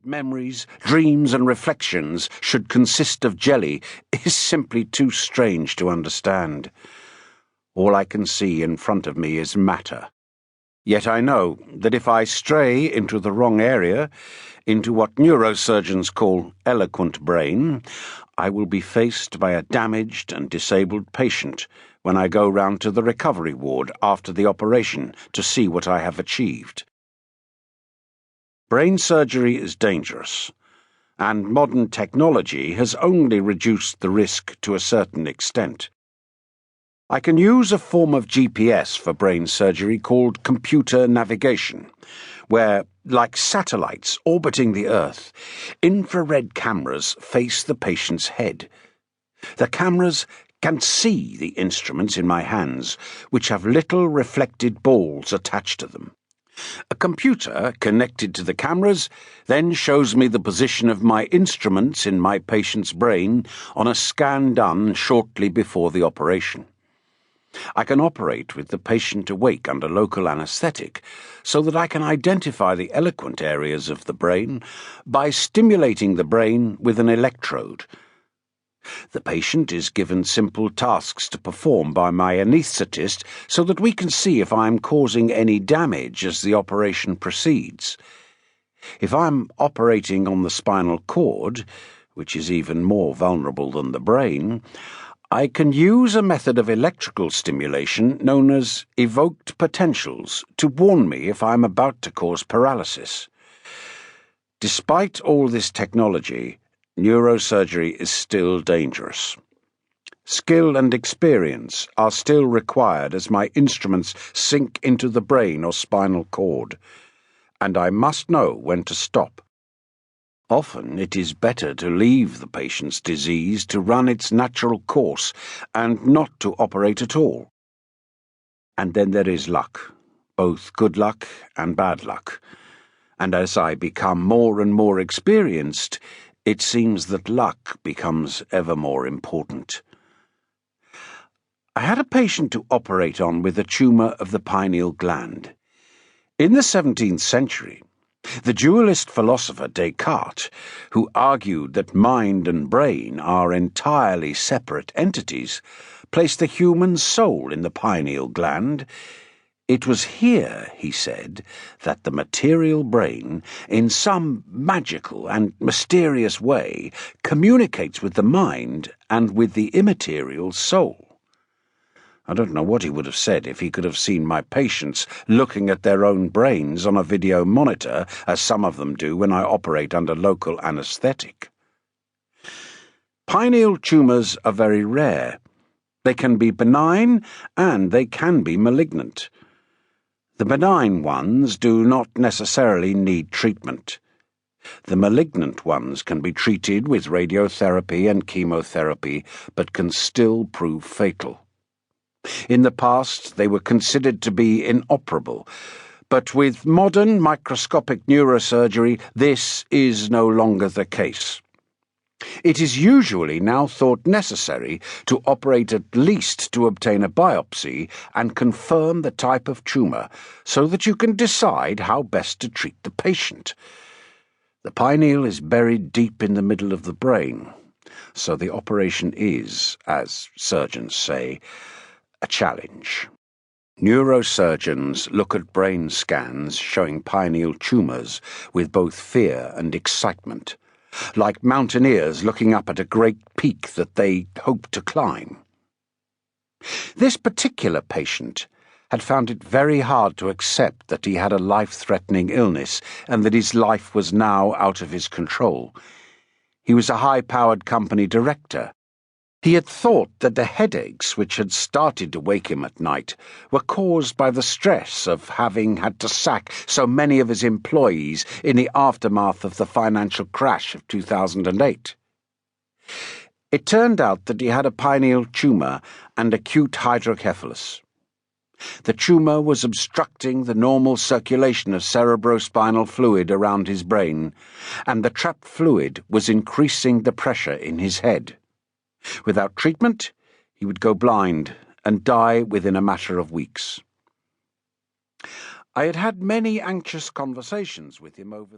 memories, dreams, and reflections should consist of jelly is simply too strange to understand. All I can see in front of me is matter. Yet I know that if I stray into the wrong area, into what neurosurgeons call eloquent brain, I will be faced by a damaged and disabled patient when I go round to the recovery ward after the operation to see what I have achieved. Brain surgery is dangerous, and modern technology has only reduced the risk to a certain extent. I can use a form of GPS for brain surgery called computer navigation, where, like satellites orbiting the Earth, infrared cameras face the patient's head. The cameras can see the instruments in my hands, which have little reflected balls attached to them. A computer connected to the cameras then shows me the position of my instruments in my patient's brain on a scan done shortly before the operation. I can operate with the patient awake under local anesthetic so that I can identify the eloquent areas of the brain by stimulating the brain with an electrode. The patient is given simple tasks to perform by my anaesthetist so that we can see if I am causing any damage as the operation proceeds. If I am operating on the spinal cord, which is even more vulnerable than the brain, I can use a method of electrical stimulation known as evoked potentials to warn me if I am about to cause paralysis. Despite all this technology, neurosurgery is still dangerous. Skill and experience are still required as my instruments sink into the brain or spinal cord, and I must know when to stop. Often it is better to leave the patient's disease to run its natural course and not to operate at all. And then there is luck, both good luck and bad luck. And as I become more and more experienced, it seems that luck becomes ever more important. I had a patient to operate on with a tumour of the pineal gland. In the 17th century, the dualist philosopher Descartes, who argued that mind and brain are entirely separate entities, placed the human soul in the pineal gland. It was here, he said, that the material brain, in some magical and mysterious way, communicates with the mind and with the immaterial soul. I don't know what he would have said if he could have seen my patients looking at their own brains on a video monitor, as some of them do when I operate under local anesthetic. Pineal tumours are very rare. They can be benign and they can be malignant. The benign ones do not necessarily need treatment. The malignant ones can be treated with radiotherapy and chemotherapy, but can still prove fatal. In the past, they were considered to be inoperable, but with modern microscopic neurosurgery, this is no longer the case. It is usually now thought necessary to operate at least to obtain a biopsy and confirm the type of tumour so that you can decide how best to treat the patient. The pineal is buried deep in the middle of the brain, so the operation is, as surgeons say, a challenge. Neurosurgeons look at brain scans showing pineal tumours with both fear and excitement, like mountaineers looking up at a great peak that they hope to climb. This particular patient had found it very hard to accept that he had a life-threatening illness and that his life was now out of his control. He was a high-powered company director. He had thought that the headaches which had started to wake him at night were caused by the stress of having had to sack so many of his employees in the aftermath of the financial crash of 2008. It turned out that he had a pineal tumour and acute hydrocephalus. The tumour was obstructing the normal circulation of cerebrospinal fluid around his brain, and the trapped fluid was increasing the pressure in his head. Without treatment, he would go blind and die within a matter of weeks. I had had many anxious conversations with him over the